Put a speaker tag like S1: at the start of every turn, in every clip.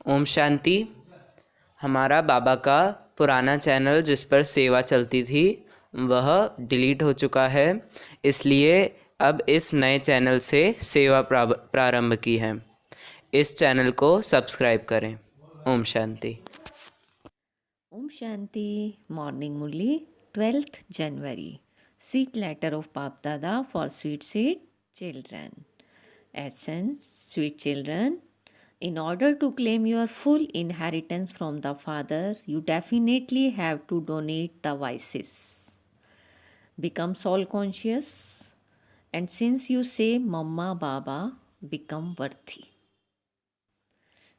S1: ओम शांति। हमारा बाबा का पुराना चैनल जिस पर सेवा चलती थी वह डिलीट हो चुका है, इसलिए अब इस नए चैनल से सेवा प्रारंभ की है। इस चैनल को सब्सक्राइब करें। Om Shanti.
S2: Om Shanti, Morning Murli, 12th January. Sweet letter of Bap Dada for sweet children. Essence, sweet children, in order to claim your full inheritance from the Father, you definitely have to donate the vices. Become soul conscious, and since you say Mama Baba, become worthy.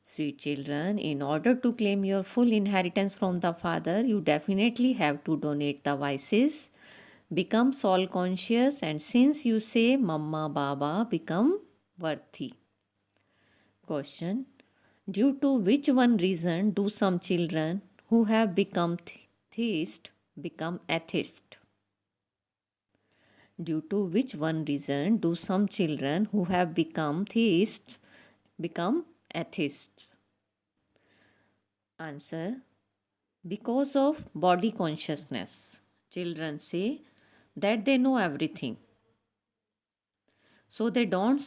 S2: Sweet children, in order to claim your full inheritance from the Father, you definitely have to donate the vices, become soul conscious, and since you say Mama Baba, become worthy. Question: due to which one reason do some children who have become theists become atheists? Due to which one reason do some children who have become theists become atheists? Answer: because of body consciousness. Children say that they know everything, so they don't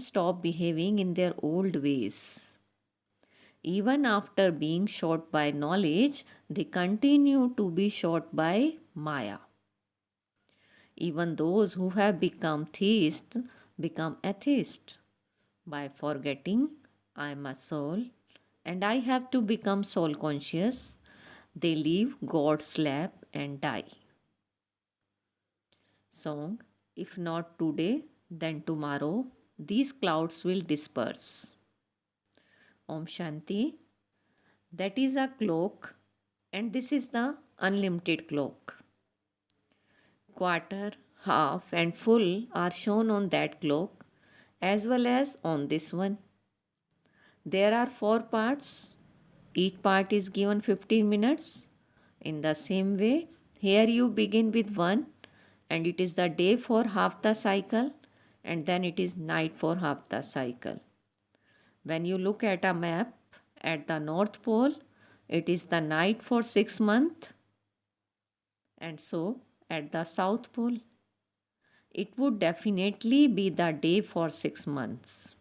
S2: stop behaving in their old ways. Even after being shot by knowledge, they continue to be shot by Maya. Even those who have become theists become atheists by forgetting I am a soul and I have to become soul conscious. They leave God's lap and die. Song: if not today, then tomorrow, these clouds will disperse. Om Shanti. That is a clock, and this is the unlimited clock. Quarter, half, and full are shown on that clock as well as on this one. There are 4 parts. Each part is given 15 minutes. In the same way, here you begin with 1 and it is the day for half the cycle and then it is night for half the cycle. When you look at a map at the North Pole, it is the night for 6 months, and so at the South Pole, it would definitely be the day for 6 months.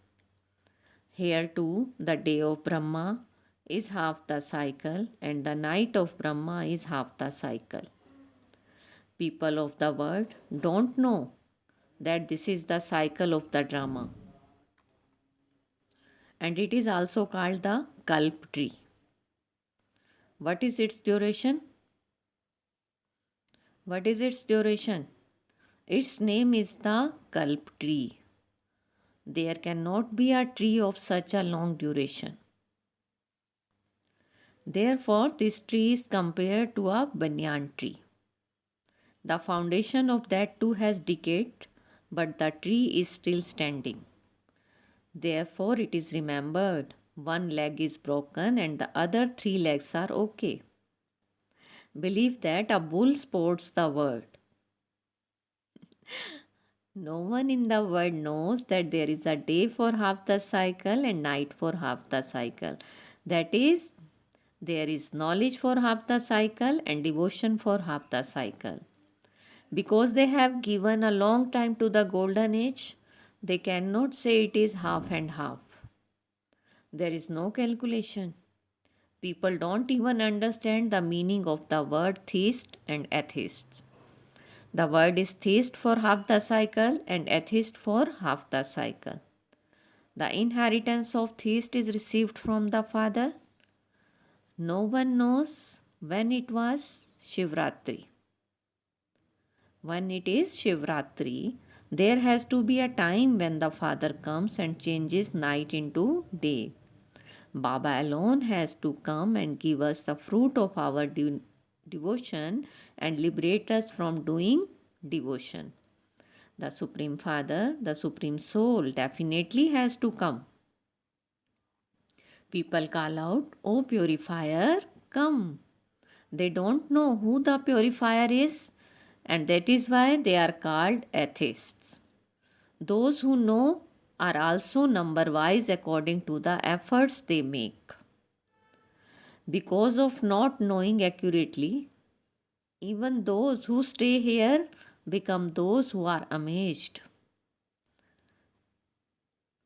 S2: Here too, the day of Brahma is half the cycle and the night of Brahma is half the cycle. People of the world don't know that this is the cycle of the drama. And it is also called the Kalp tree. What is its duration? What is its duration? Its name is the Kalp tree. There cannot be a tree of such a long duration. Therefore, this tree is compared to a banyan tree. The foundation of that too has decayed, but the tree is still standing. Therefore, it is remembered one leg is broken and the other 3 legs are okay. Believe that a bull sports the world. No one in the world knows that there is a day for half the cycle and night for half the cycle. That is, there is knowledge for half the cycle and devotion for half the cycle. Because they have given a long time to the golden age, they cannot say it is half and half. There is no calculation. People don't even understand the meaning of the word theist and atheist. The word is theist for half the cycle and atheist for half the cycle. The inheritance of theist is received from the Father. No one knows when it was Shivratri. When it is Shivratri, there has to be a time when the Father comes and changes night into day. Baba alone has to come and give us the fruit of our devotion and liberate us from doing devotion. The Supreme Father, the Supreme Soul definitely has to come. People call out, "Oh purifier, come." They don't know who the purifier is, and that is why they are called atheists. Those who know are also number wise according to the efforts they make. Because of not knowing accurately, even those who stay here become those who are amazed.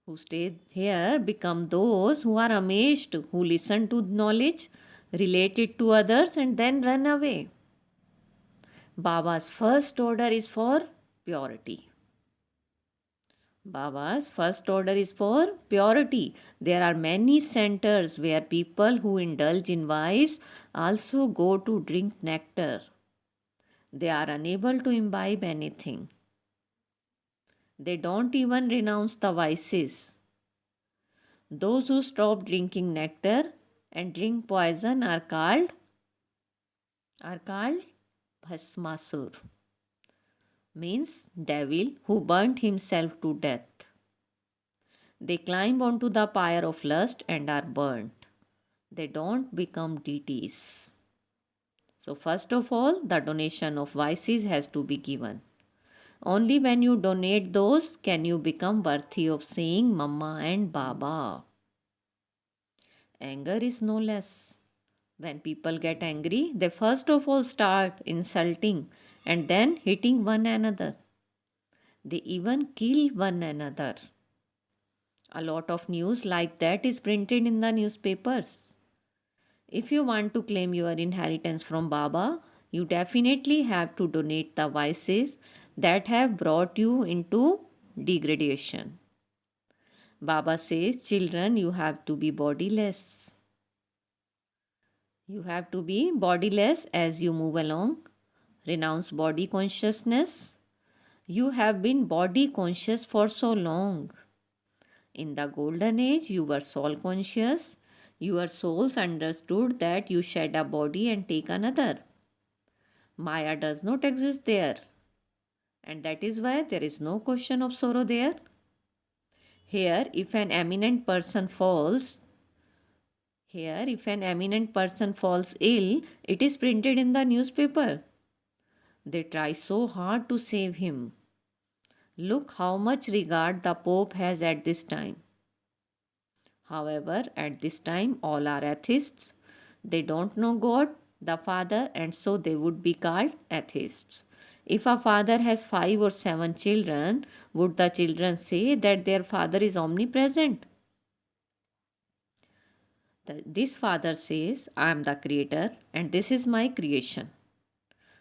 S2: Who stay here become those who are amazed, who listen to knowledge, relate it to others, and then run away. Baba's first order is for purity. Baba's first order is for purity. There are many centers where people who indulge in vice also go to drink nectar. They are unable to imbibe anything. They don't even renounce the vices. Those who stop drinking nectar and drink poison are called Bhasmasur, means devil who burnt himself to death. They climb onto the pyre of lust and are burnt. They don't become deities. So first of all, the donation of vices has to be given. Only when you donate those can you become worthy of saying Mama and Baba. Anger is no less. When people get angry, they first of all start insulting and then hitting one another. They even kill one another. A lot of news like that is printed in the newspapers. If you want to claim your inheritance from Baba, you definitely have to donate the vices that have brought you into degradation. Baba says, children, you have to be bodiless. You have to be bodiless as you move along. Renounce body consciousness. You have been body conscious for so long. In the golden age, you were soul conscious. Your souls understood that you shed a body and take another. Maya does not exist there. And that is why there is no question of sorrow there. Here, if an eminent person falls ill, it is printed in the newspaper. They try so hard to save him. Look how much regard the Pope has at this time. However, at this time, all are atheists. They don't know God, the Father, and so they would be called atheists. If a father has 5 or 7 children, would the children say that their father is omnipresent? This father says, I am the creator and this is my creation.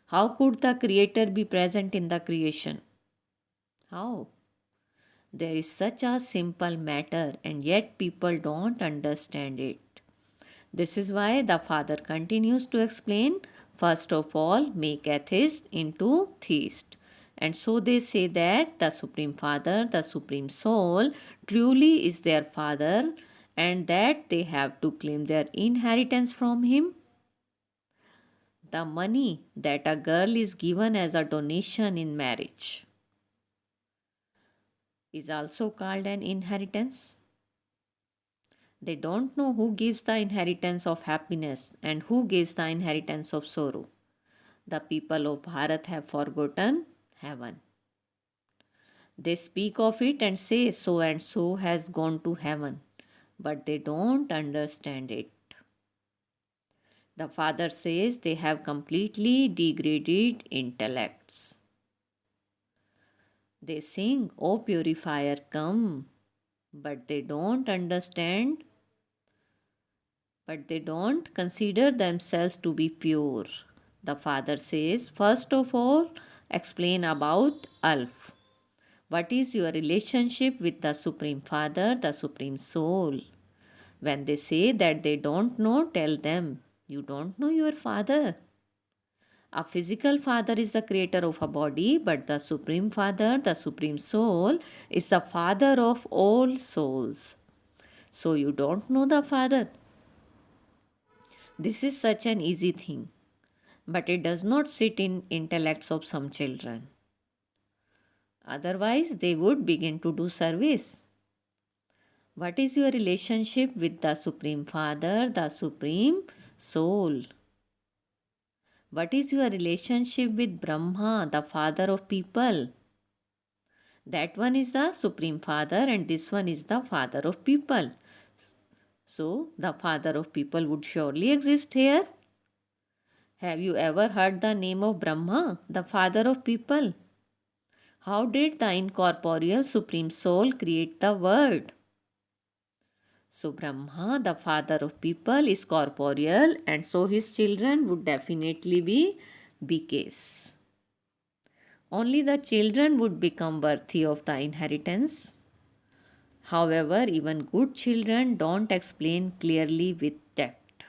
S2: How could the creator be present in the creation? How? There is such a simple matter and yet people don't understand it. This is why the father continues to explain, first of all, make atheist into theist. And so they say that the Supreme Father, the Supreme Soul, truly is their father and that they have to claim their inheritance from him. The money that a girl is given as a donation in marriage is also called an inheritance. They don't know who gives the inheritance of happiness and who gives the inheritance of sorrow. The people of Bharat have forgotten heaven. They speak of it and say so and so has gone to heaven, but they don't understand it. The father says they have completely degraded intellects. They sing, "O purifier, come," but they don't understand, but they don't consider themselves to be pure. The father says, first of all, explain about Alf. What is your relationship with the Supreme Father, the Supreme Soul? When they say that they don't know, tell them, you don't know your father. A physical father is the creator of a body, but the Supreme Father, the Supreme Soul, is the father of all souls. So you don't know the father. This is such an easy thing, but it does not sit in intellects of some children. Otherwise, they would begin to do service. What is your relationship with the Supreme Father, the Supreme Soul? What is your relationship with Brahma, the father of people? That one is the Supreme Father and this one is the Father of people. So, the Father of people would surely exist here. Have you ever heard the name of Brahma, the Father of people? How did the incorporeal Supreme Soul create the world? So, Brahma, the Father of people, is corporeal and so his children would definitely be BKs. Only the children would become worthy of the inheritance. However, even good children don't explain clearly with tact.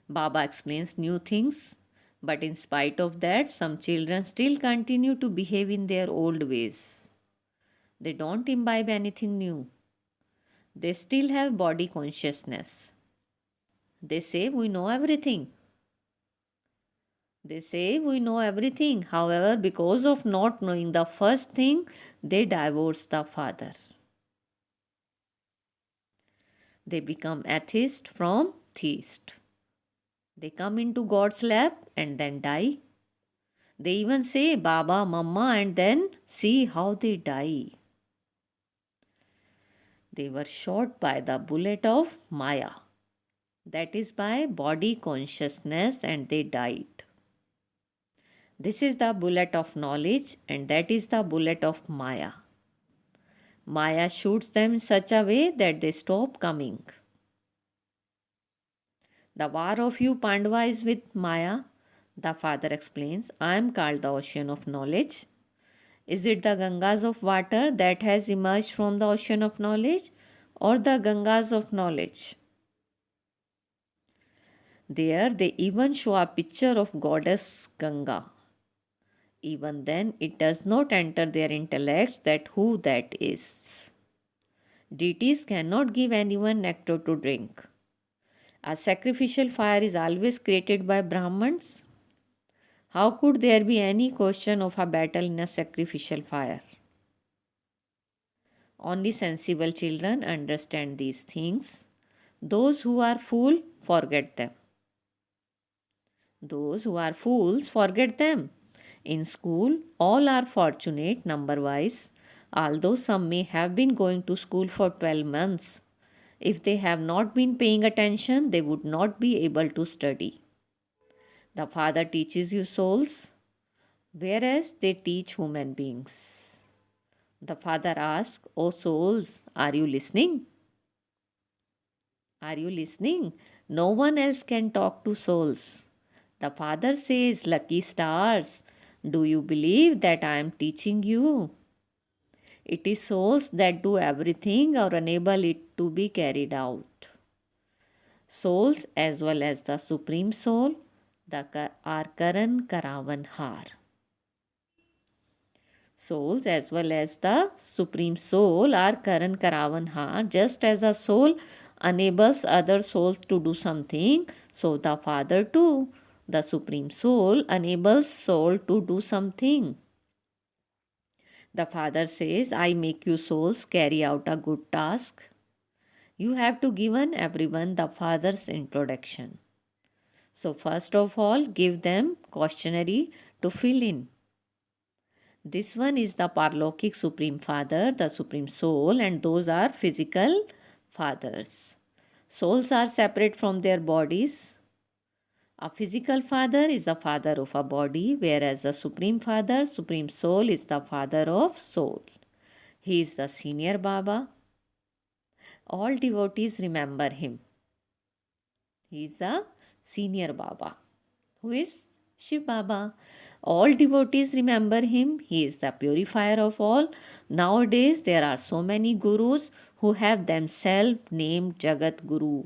S2: Baba explains new things, but in spite of that, some children still continue to behave in their old ways. They don't imbibe anything new. They still have body consciousness. They say, we know everything. They say we know everything. However, because of not knowing the first thing, they divorce the father. They become atheist from theist. They come into God's lap and then die. They even say Baba, Mama, and then see how they die. They were shot by the bullet of Maya. That is by body consciousness, and they died. This is the bullet of knowledge, and that is the bullet of Maya. Maya shoots them in such a way that they stop coming. The war of you Pandava is with Maya. The father explains, I am called the ocean of knowledge. Is it the Gangas of water that has emerged from the ocean of knowledge, or the Gangas of knowledge? There they even show a picture of goddess Ganga. Even then, it does not enter their intellects that who that is. Deities cannot give anyone nectar to drink. A sacrificial fire is always created by Brahmins. How could there be any question of a battle in a sacrificial fire? Only sensible children understand these things. Those who are fools forget them. Those who are fools forget them. In school, all are fortunate number wise, although some may have been going to school for 12 months. If they have not been paying attention, they would not be able to study. The Father teaches you souls, whereas they teach human beings. The Father asks, O souls, are you listening? Are you listening? No one else can talk to souls. The Father says, lucky stars, do you believe that I am teaching you? It is souls that do everything or enable it to be carried out. Souls as well as the Supreme Soul are Karan Karavan Har. Souls as well as the Supreme Soul are Karan Karavan Har. Just as a soul enables other souls to do something, so the Father too, the Supreme Soul, enables soul to do something. The Father says, I make you souls carry out a good task. You have to give everyone the Father's introduction. So first of all, give them cautionary to fill in. This one is the Parlokik Supreme Father, the Supreme Soul, and those are physical fathers. Souls are separate from their bodies. A physical father is the father of a body, whereas the Supreme Father, Supreme Soul, is the father of soul. He is the senior Baba. All devotees remember him. He is the senior Baba. Who is Shiv Baba? All devotees remember him. He is the purifier of all. Nowadays, there are so many gurus who have themselves named Jagat Guru.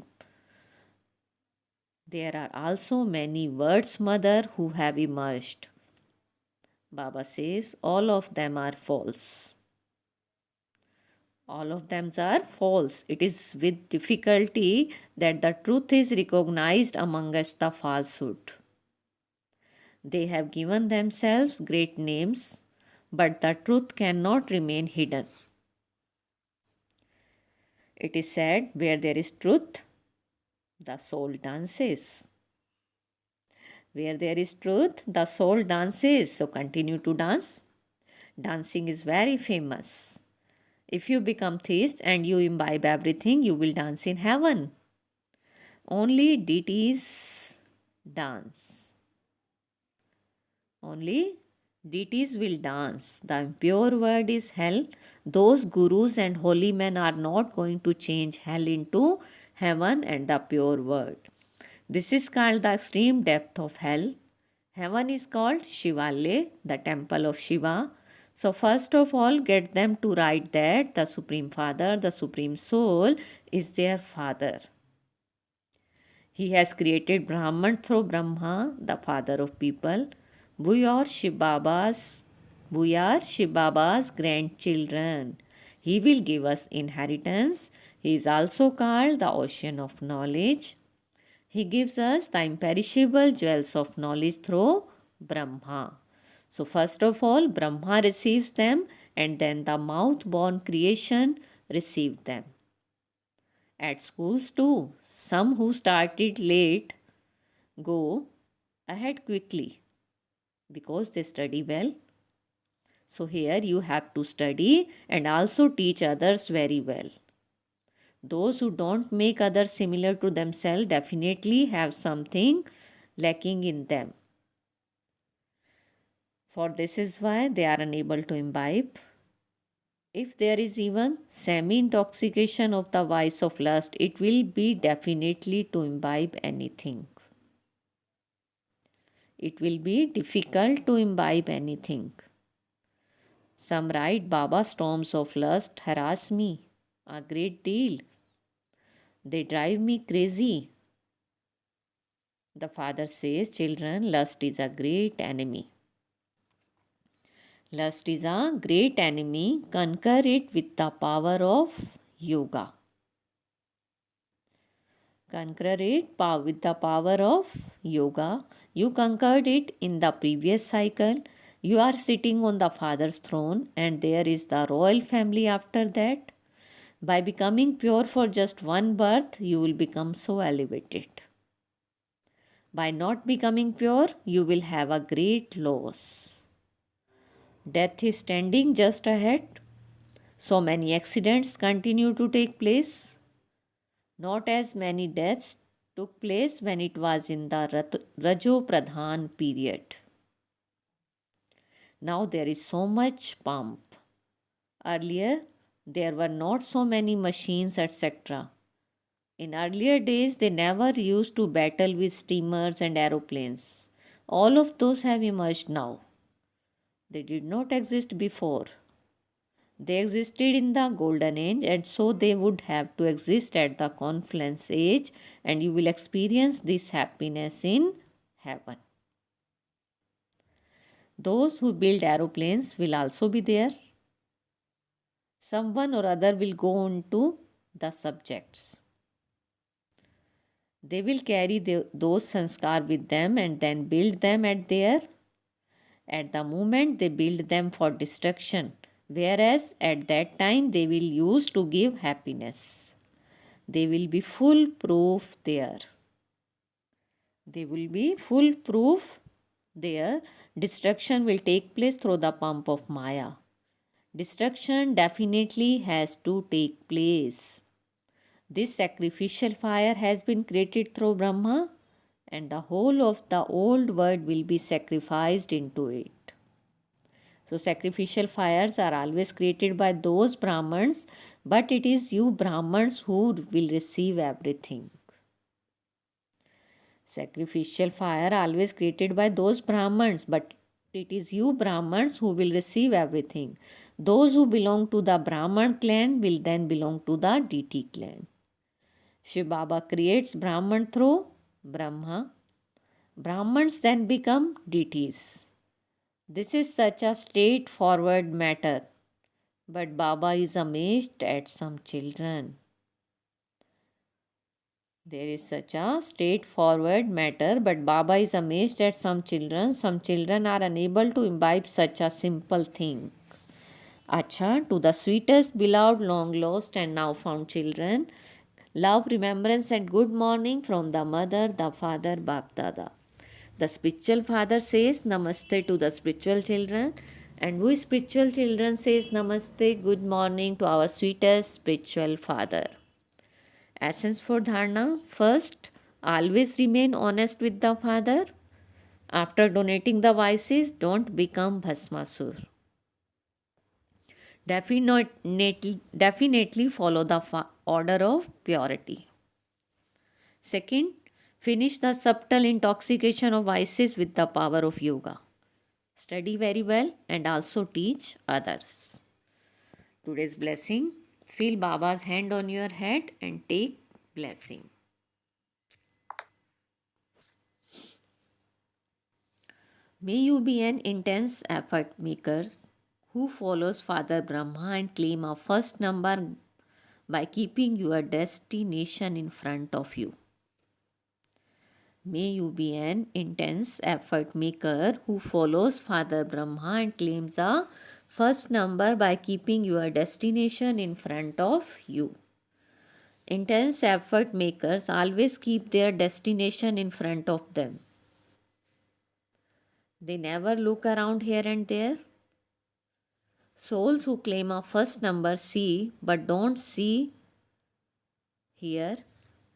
S2: There are also many words mother who have emerged. Baba says all of them are false. All of them are false. It is with difficulty that the truth is recognized amongst the falsehood. They have given themselves great names, but the truth cannot remain hidden. It is said, where there is truth, the soul dances. Where there is truth, the soul dances. So continue to dance. Dancing is very famous. If you become theist and you imbibe everything, you will dance in heaven. Only deities dance. Only deities will dance. The impure word is hell. Those gurus and holy men are not going to change hell into heaven and the pure word. This is called the extreme depth of hell. Heaven is called Shivalaya, the temple of Shiva. So, first of all, get them to write that the Supreme Father, the Supreme Soul, is their Father. He has created Brahman through Brahma, the father of people. We are Shiv Baba's grandchildren. He will give us inheritance. He is also called the ocean of knowledge. He gives us the imperishable jewels of knowledge through Brahma. So, first of all, Brahma receives them, and then the mouth born creation receive them. At schools too, some who started late go ahead quickly because they study well. So, here you have to study and also teach others very well. Those who don't make others similar to themselves definitely have something lacking in them. For this is why they are unable to imbibe. If there is even semi-intoxication of the vice of lust, it will be definitely to imbibe anything. It will be difficult to imbibe anything. Some write, Baba, storms of lust harass me a great deal. They drive me crazy. The father says, children, lust is a great enemy. Lust is a great enemy. Conquer it with the power of yoga. Conquer it with the power of yoga. You conquered it in the previous cycle. You are sitting on the father's throne, and there is the royal family after that. By becoming pure for just one birth, you will become so elevated. By not becoming pure, you will have a great loss. Death is standing just ahead. So many accidents continue to take place. Not as many deaths took place when it was in the Rajo Pradhan period. Now there is so much pomp. Earlier, there were not so many machines, etc. In earlier days, they never used to battle with steamers and aeroplanes. All of those have emerged now. They did not exist before. They existed in the golden age, and so they would have to exist at the confluence age, and you will experience this happiness in heaven. Those who build aeroplanes will also be there. Someone or other will go on to the subjects. They will carry those sanskar with them and then build them at the moment they build them for destruction, whereas at that time they will use to give happiness. They will be foolproof there. They will be foolproof there. Destruction will take place through the pump of Maya. Destruction definitely has to take place. This sacrificial fire has been created through Brahma, and the whole of the old world will be sacrificed into it. So sacrificial fires are always created by those Brahmins, but it is you Brahmins who will receive everything. Sacrificial fire always created by those Brahmins, but it is you Brahmins who will receive everything. Those who belong to the Brahman clan will then belong to the deity clan. Shiv Baba creates Brahman through Brahma. Brahmans then become deities. This is such a straightforward matter, but Baba is amazed at some children. There is such a straightforward matter, but Baba is amazed at some children. Some children are unable to imbibe such a simple thing. Acha, to the sweetest, beloved, long lost and now found children, love, remembrance and good morning from the mother, the father, Bap Dada. The spiritual father says Namaste to the spiritual children. And we spiritual children says namaste, good morning to our sweetest spiritual father. Essence for dharana. First, always remain honest with the father. After donating the vices, don't become bhasmasur. Definitely follow the order of purity. Second, finish the subtle intoxication of vices with the power of yoga. Study very well and also teach others. Today's blessing. Feel Baba's hand on your head and take blessing. May you be an intense effort maker who follows Father Brahma and claim a first number by keeping your destination in front of you. May you be an intense effort maker who follows Father Brahma and claims a first number by keeping your destination in front of you. Intense effort makers always keep their destination in front of them. They never look around here and there. Souls who claim a first number see but don't see, hear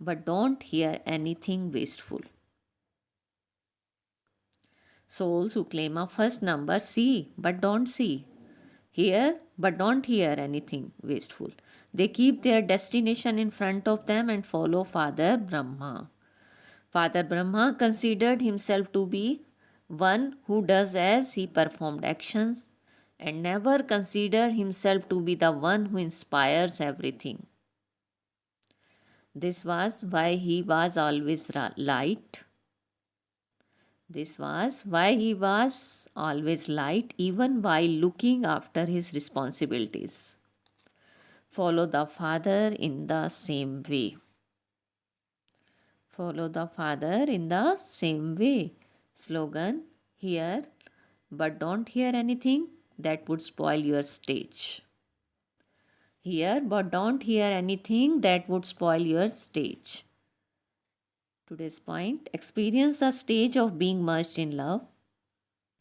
S2: but don't hear anything wasteful. Souls who claim a first number see but don't see, hear but don't hear anything wasteful. They keep their destination in front of them and follow Father Brahma. Father Brahma considered himself to be one who does as he performed actions and never considered himself to be the one who inspires everything. This was why he was always light. This was why he was always light even while looking after his responsibilities. Follow the Father in the same way. Follow the Father in the same way. Slogan, hear but don't hear anything that would spoil your stage. Hear but don't hear anything that would spoil your stage. Today's point, experience the stage of being merged in love.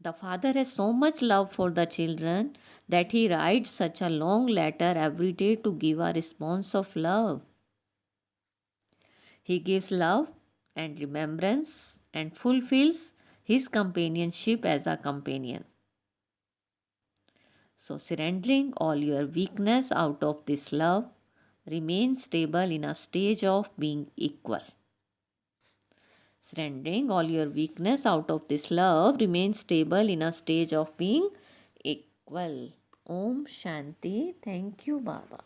S2: The Father has so much love for the children that he writes such a long letter every day to give a response of love. He gives love and remembrance and fulfills his companionship as a companion. So, surrendering all your weakness out of this love, remain stable in a stage of being equal. Surrendering all your weakness out of this love, remain stable in a stage of being equal. Om Shanti. Thank you, Baba.